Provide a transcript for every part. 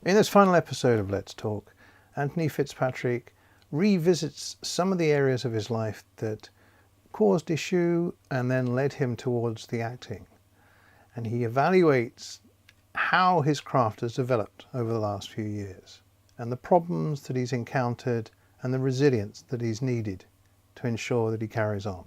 In this final episode of Let's Talk, Anthony Fitzpatrick revisits some of the areas of his life that caused issue and then led him towards the acting. And he evaluates how his craft has developed over the last few years and the problems that he's encountered and the resilience that he's needed to ensure that he carries on.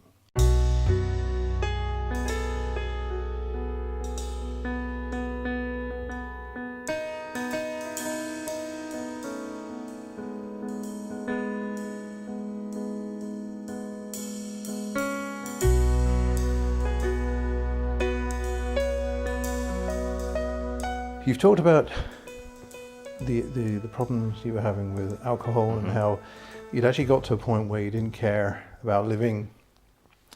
You've talked about the problems you were having with alcohol and how you'd actually got to a point where you didn't care about living.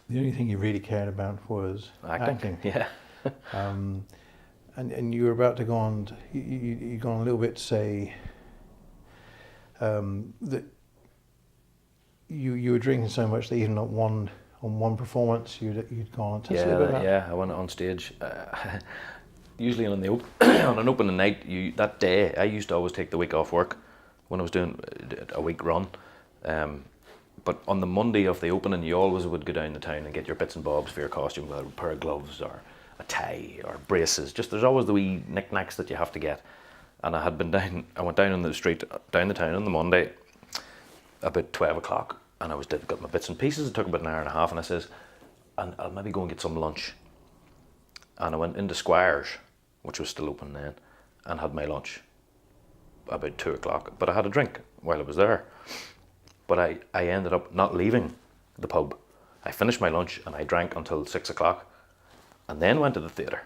The only thing you really cared about was acting. Yeah. And you were about to go on, you gone a little bit to say that you were drinking so much that even on one performance you'd gone. Tell us a little bit about that. Yeah, I went on stage. Usually on an opening night, that day, I used to always take the week off work when I was doing a week run. But on the Monday of the opening, you always would go down the town and get your bits and bobs for your costume, whether a pair of gloves or a tie or braces. Just there's always the wee knickknacks that you have to get. And I went down on the street, down the town on the Monday, about 12 o'clock, and got my bits and pieces. It took about an hour and a half, and I says, and I'll maybe go and get some lunch. And I went into Squires, which was still open then, and had my lunch about 2 o'clock. But I had a drink while I was there. But I ended up not leaving the pub. I finished my lunch and I drank until 6 o'clock and then went to the theatre.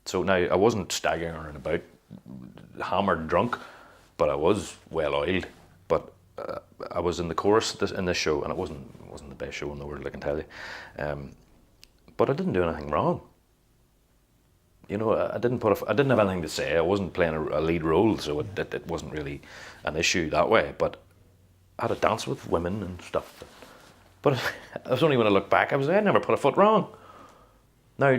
So now I wasn't staggering about, hammered drunk, but I was well oiled. But I was in the chorus in this show, and it wasn't the best show in the world, I can tell you. But I didn't do anything wrong. You know, I didn't have anything to say. I wasn't playing a lead role, so it wasn't really an issue that way. But I had a dance with women and stuff. But it was only when I look back, I never put a foot wrong. Now,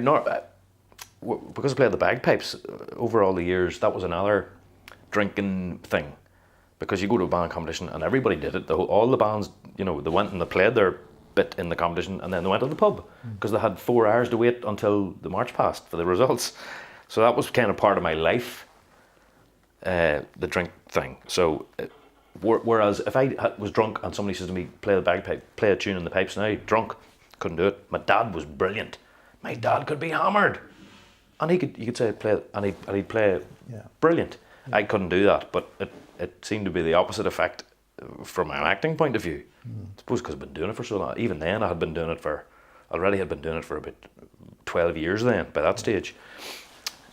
because I played the bagpipes over all the years, that was another drinking thing. Because you go to a band competition and everybody did it. All the bands, you know, they went and they played their bit in the competition and then they went to the pub because they had 4 hours to wait until the march passed for the results. So that was kind of part of my life, the drink thing. So whereas if I was drunk and somebody says to me, play the bagpipe, play a tune in the pipes now, drunk, couldn't do it. My dad was brilliant. My dad could be hammered and you could say play, and he'd play brilliant. I couldn't do that, but it seemed to be the opposite effect from an acting point of view. I suppose because I've been doing it for so long. Even then I had been doing it for about 12 years then by that stage.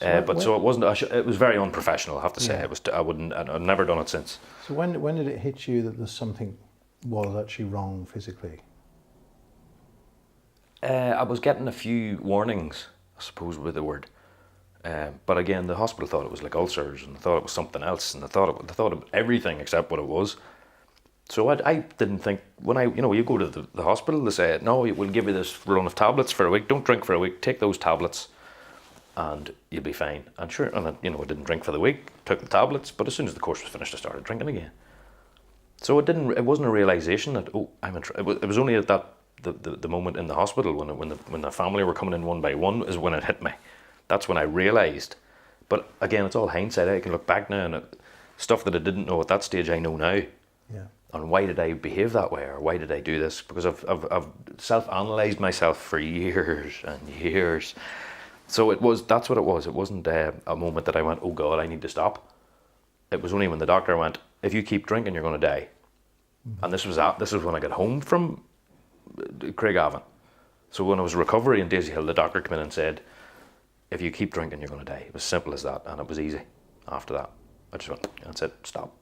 So it wasn't. It was very unprofessional, I have to say. It was. I've never done it since. So when did it hit you that there's something was actually wrong physically? I was getting a few warnings, I suppose, with the word. But again, the hospital thought it was like ulcers, and they thought it was something else, and they thought of everything except what it was. So I didn't think, when you go to the hospital, they say, no, we'll give you this run of tablets for a week, don't drink for a week, take those tablets and you'll be fine. And sure, and I didn't drink for the week, took the tablets, but as soon as the course was finished, I started drinking again. So it wasn't a realisation that, it was only at the moment in the hospital when the family were coming in one by one is when it hit me. That's when I realised. But again, it's all hindsight. I can look back now and stuff that I didn't know at that stage, I know now. Yeah. And why did I behave that way, or why did I do this? Because I've self-analysed myself for years and years. So that's what it was. It wasn't a moment that I went, oh God, I need to stop. It was only when the doctor went, if you keep drinking, you're going to die. Mm-hmm. And this was when I got home from Craigavon. So when I was in recovery in Daisy Hill, the doctor came in and said, if you keep drinking, you're going to die. It was simple as that, and it was easy after that. I just went and said, stop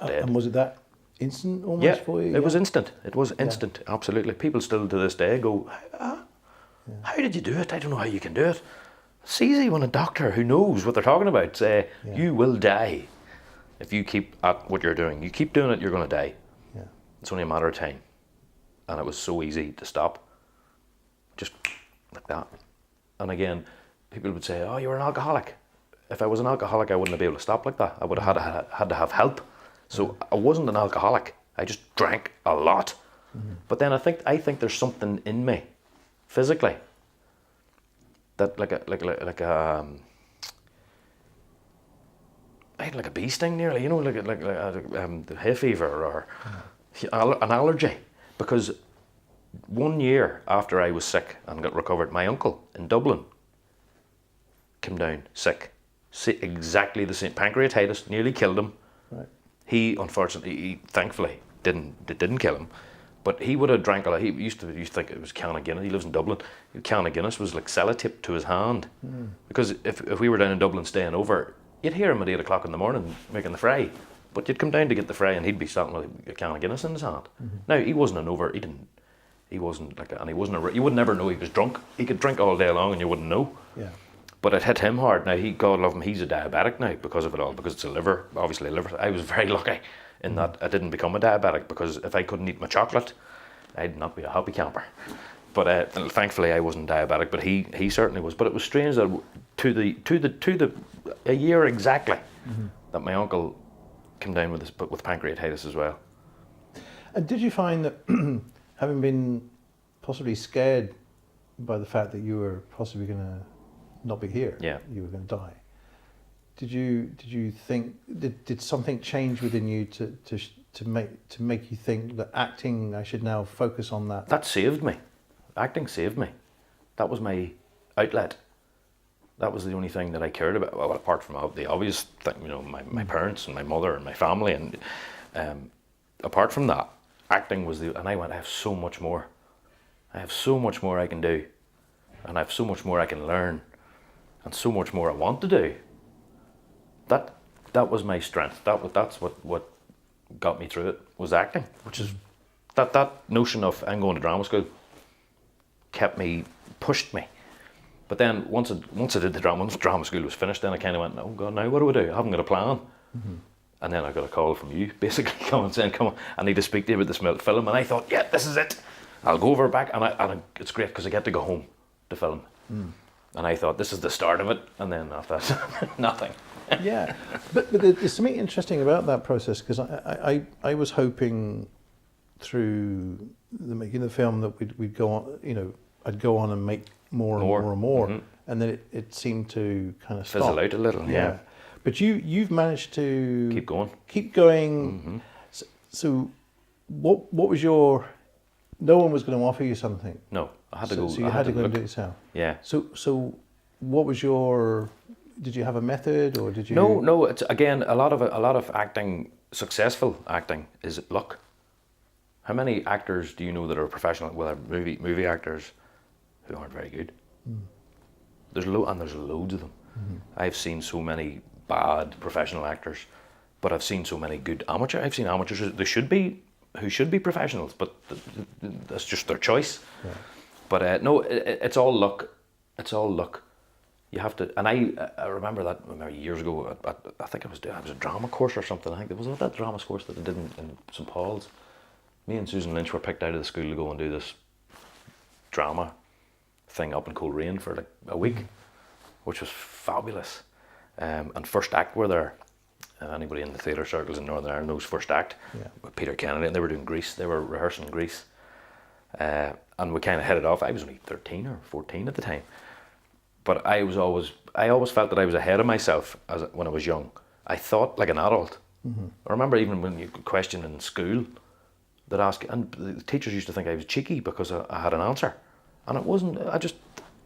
dead. And was it that instant almost for you? It was instant. It was instant, absolutely. People still to this day go, how did you do it? I don't know how you can do it. It's easy when a doctor who knows what they're talking about say, you will die if you keep at what you're doing. You keep doing it, you're going to die. Yeah. It's only a matter of time. And it was so easy to stop. Just like that. And again, people would say, oh, you're an alcoholic. if I was an alcoholic, I wouldn't have been able to stop like that. I would have had to have help. So I wasn't an alcoholic. I just drank a lot. But then I think there's something in me, physically, that like I had like a bee sting nearly, you know, like the hay fever or an allergy. Because 1 year after I was sick and got recovered, my uncle in Dublin came down sick. Exactly the same, pancreatitis, nearly killed him. Right. He, unfortunately, thankfully, didn't kill him. But he would have drank a lot. He used to think it was a can of Guinness. He lives in Dublin. A can of Guinness was like sellotape to his hand. Because if we were down in Dublin staying over, you'd hear him at 8 o'clock in the morning making the fry. But you'd come down to get the fry and he'd be standing with a can of Guinness in his hand. Now, he wasn't he wasn't like, and he wasn't you would never know he was drunk. He could drink all day long and you wouldn't know. Yeah. But it hit him hard. Now, God love him, he's a diabetic now because of it all, because it's obviously a liver. I was very lucky in that I didn't become a diabetic, because if I couldn't eat my chocolate, I'd not be a happy camper. But thankfully I wasn't diabetic, but he certainly was. But it was strange that a year exactly that my uncle came down with pancreatitis as well. And did you find that, having been possibly scared by the fact that you were possibly going to not be here, you were going to die, did you think, did something change within you to make you think that acting, I should now focus on that? That saved me. Acting saved me. That was my outlet. That was the only thing that I cared about. Well, apart from the obvious thing, you know, my parents and my mother and my family, and apart from that, acting was and I went, I have so much more. I have so much more I can do, and I have so much more I can learn, and so much more I want to do. That was my strength. That's what got me through it, was acting, which is that notion of I'm going to drama school pushed me. But then once I did once drama school was finished, then I kind of went, oh God, now what do I do? I haven't got a plan. And then I got a call from you, basically saying, come on, I need to speak to you about this film. And I thought, yeah, this is it. I'll go over back, and it's great because I get to go home to film. And I thought, this is the start of it. And then after that, nothing. Yeah, but there's something interesting about that process, because I was hoping through the making of the film that we'd go on, you know, I'd go on and make more and more, and then it seemed to kind of fizzle out a little. Yeah. But you've managed to keep going. So what was your? No one was going to offer you something. No, I had to go. So you had to go and do it yourself. Yeah. So what was your? Did you have a method, or did you? No. It's again a lot of acting. Successful acting is luck. How many actors do you know that are professional? Well, movie actors who aren't very good. There's loads of them. I've seen so many bad professional actors, but I've seen so many good amateur. I've seen amateurs who should be professionals, but that's just their choice. Yeah. But no, it's all luck. It's all luck. You have to, and I remember years ago. I think I was a drama course or something. I think it was that drama course that I did in St Paul's. Me and Susan Lynch were picked out of the school to go and do this drama thing up in Coleraine for like a week, which was fabulous. And First Act were there. Anybody in the theatre circles in Northern Ireland knows First Act. Yeah. With Peter Kennedy, and they were doing Grease. They were rehearsing Grease, and we kind of headed off. I was only 13 or 14 at the time, but I always felt that I was ahead of myself when I was young. I thought like an adult. I remember even when you could question in school, they'd ask, and the teachers used to think I was cheeky because I had an answer, and it wasn't.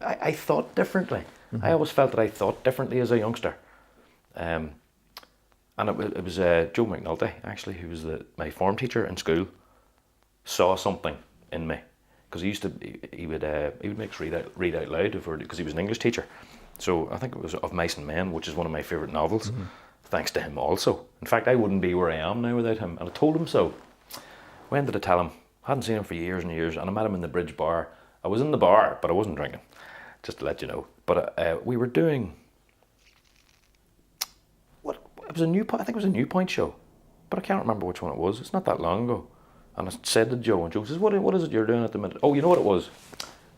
I thought differently. I always felt that I thought differently as a youngster. And it was Joe McNulty, actually, who was my form teacher in school, saw something in me, because he would make us read out loud because he was an English teacher. So I think it was Of Mice and Men, which is one of my favourite novels, thanks to him also. In fact, I wouldn't be where I am now without him, and I told him so. When did I tell him? I hadn't seen him for years and years, and I met him in the Bridge Bar. I was in the bar, but I wasn't drinking, just to let you know. But we were doing... I think it was a New Point show, but I can't remember which one it was. It's not that long ago. And I said to Joe, and Joe says, what is it you're doing at the minute? Oh, you know what it was?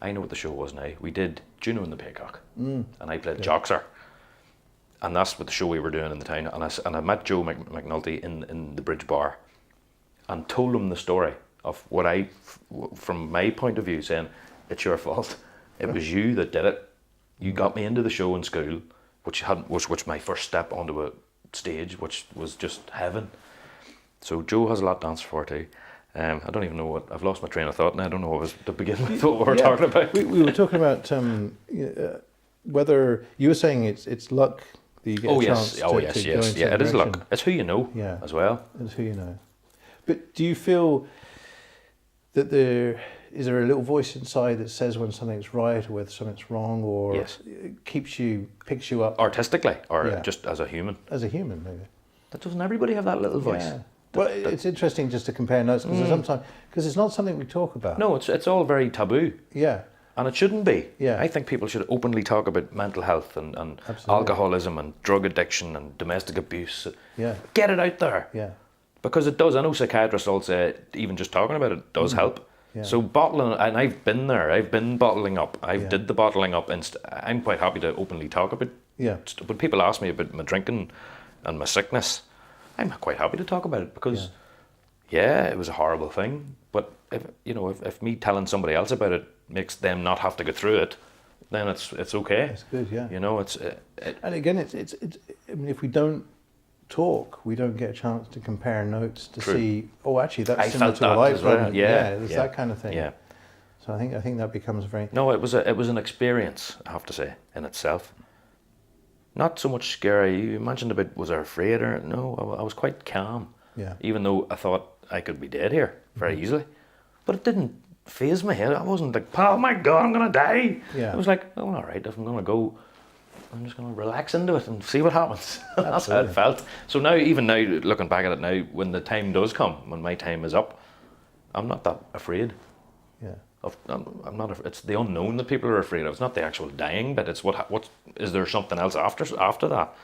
I know what the show was now. We did Juno and the Peacock, and I played Joxer. And that's what the show we were doing in the town. And I met Joe McNulty in the Bridge Bar and told him the story of what from my point of view, saying, it's your fault. It was you that did it. You got me into the show in school, which was my first step onto a stage, which was just heaven. So Joe has a lot to answer for too. I don't even know I've lost my train of thought, and I don't know what was to begin with what we were talking about. We were talking about whether you were saying it's luck that you get a chance to go into yeah, it is luck. It's who you know as well. It's who you know. But do you feel that is there a little voice inside that says when something's right or whether something's wrong, or it picks you up artistically, or just as a human? As a human, maybe. Doesn't everybody have that little voice? Yeah. Well, it's interesting just to compare notes because it's not something we talk about. No, it's all very taboo. Yeah. And it shouldn't be. Yeah. I think people should openly talk about mental health and alcoholism and drug addiction and domestic abuse. Yeah. Get it out there. Yeah. Because it does. I know psychiatrists all say even just talking about it does help. Yeah. So bottling, and I've been there. I've been bottling up. Did the bottling up, and I'm quite happy to openly talk about. Yeah. When people ask me about my drinking and my sickness, I'm quite happy to talk about it because, it was a horrible thing. But if me telling somebody else about it makes them not have to go through it, then it's okay. It's good, yeah. And again, it's. I mean, if we don't talk, we don't get a chance to compare notes to see. Oh, actually, that's similar to what I've done. It's that kind of thing. Yeah. So I think that becomes very. No, it was an experience, I have to say, in itself. Not so much scary. You mentioned about was I afraid or no? I was quite calm. Yeah. Even though I thought I could be dead here very easily, but it didn't faze my head. I wasn't like, oh my God, I'm gonna die. Yeah. It was like, oh, all right, if I'm gonna go, I'm just gonna relax into it and see what happens. That's how it felt. So now, even now, looking back at it now, when the time does come, when my time is up, I'm not that afraid. Yeah. I'm not. It's the unknown that people are afraid of. It's not the actual dying, but it's what is there something else after that?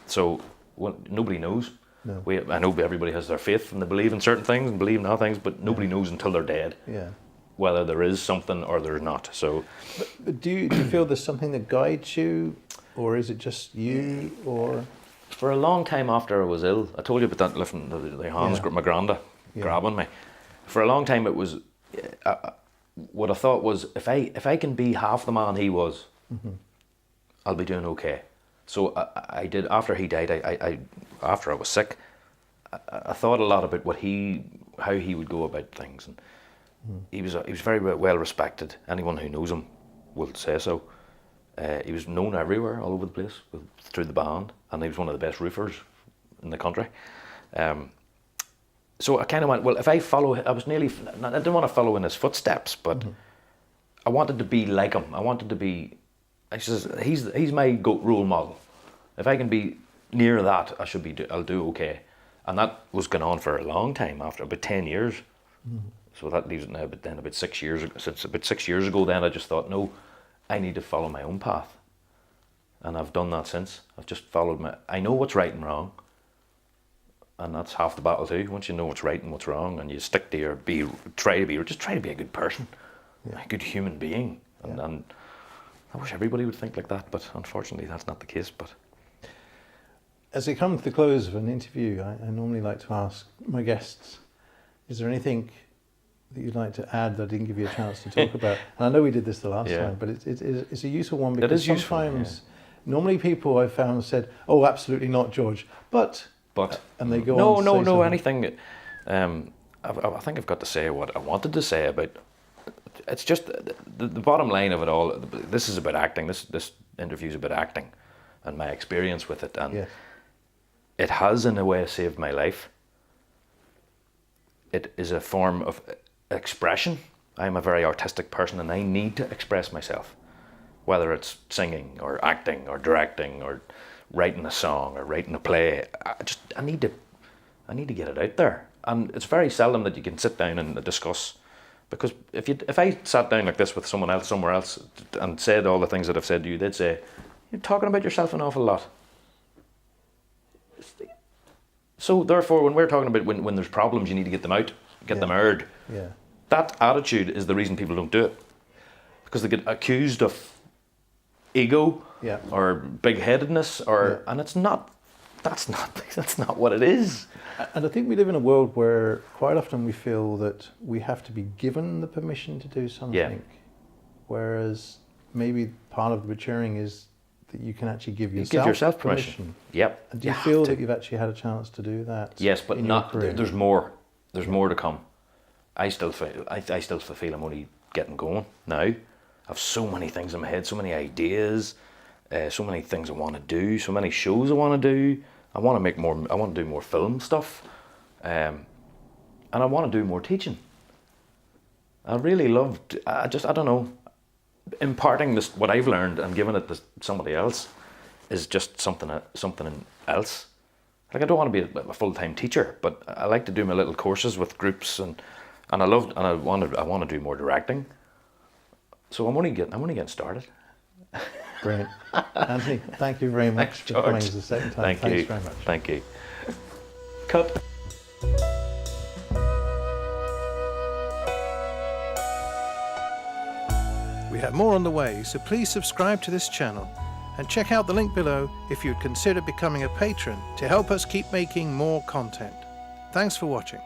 So nobody knows. No. I know everybody has their faith and they believe in certain things and believe in other things, but nobody knows until they're dead. Yeah. Whether there is something or there's not. So. But do you feel there's something that guides you, or is it just you, or? For a long time after I was ill, I told you about that. Lifting the hands, my granda grabbing me. For a long time, it was. What I thought was, if I can be half the man he was, I'll be doing okay. So I did. After he died, after I was sick, I thought a lot about how he would go about things, and he was very well respected. Anyone who knows him will say so. He was known everywhere, all over the place, through the band, and he was one of the best roofers in the country. So I kind of went, well, if I follow, I didn't want to follow in his footsteps, but I wanted to be like him. I wanted to be, I says, he's my role model. If I can be near that, I'll do okay. And that was going on for a long time, after about 10 years. So that leaves it now, but then about 6 years ago, since about 6 years ago, then I just thought, no, I need to follow my own path. And I've done that since. I've just followed I know what's right and wrong. And that's half the battle too. Once you know what's right and what's wrong, and you stick to try to be a good person, a good human being. And I wish everybody would think like that, but unfortunately that's not the case. But as we come to the close of an interview, I normally like to ask my guests, is there anything that you'd like to add that I didn't give you a chance to talk about? And I know we did this the last time, but it's a useful one, because sometimes, normally people I've found said, oh, absolutely not, George, but and they go on to say something. Anything. I think I've got to say what I wanted to say about. It's just the bottom line of it all. This is about acting. This interview is about acting, and my experience with it, and it has in a way saved my life. It is a form of expression. I'm a very artistic person, and I need to express myself, whether it's singing or acting or directing or writing a song or writing a play. I need to get it out there, and it's very seldom that you can sit down and discuss, because if I sat down like this with someone else somewhere else and said all the things that I've said to you, they'd say, you're talking about yourself an awful lot. So therefore, when we're talking about when there's problems, you need to get them out, get them aired. Yeah. That attitude is the reason people don't do it, because they get accused of ego Yeah. or big-headedness, or and it's not. That's not what it is. And I think we live in a world where quite often we feel that we have to be given the permission to do something, whereas maybe part of the maturing is that you can actually give yourself permission. Yep. And do you feel that you've actually had a chance to do that? Yes, but in not. your career? There's more. There's more to come. I still feel I'm only getting going now. I have so many things in my head, so many ideas, so many things I want to do, so many shows I want to do. I want to make more. I want to do more film stuff, and I want to do more teaching. I really loved. I don't know. Imparting this, what I've learned, and giving it to somebody else, is just something else. Like, I don't want to be a full-time teacher, but I like to do my little courses with groups, and I want to do more directing. So I'm only getting started. Brilliant. Anthony, thank you very much for coming the second time. Thanks very much. Thank you. Cut. We have more on the way, so please subscribe to this channel and check out the link below if you'd consider becoming a patron to help us keep making more content. Thanks for watching.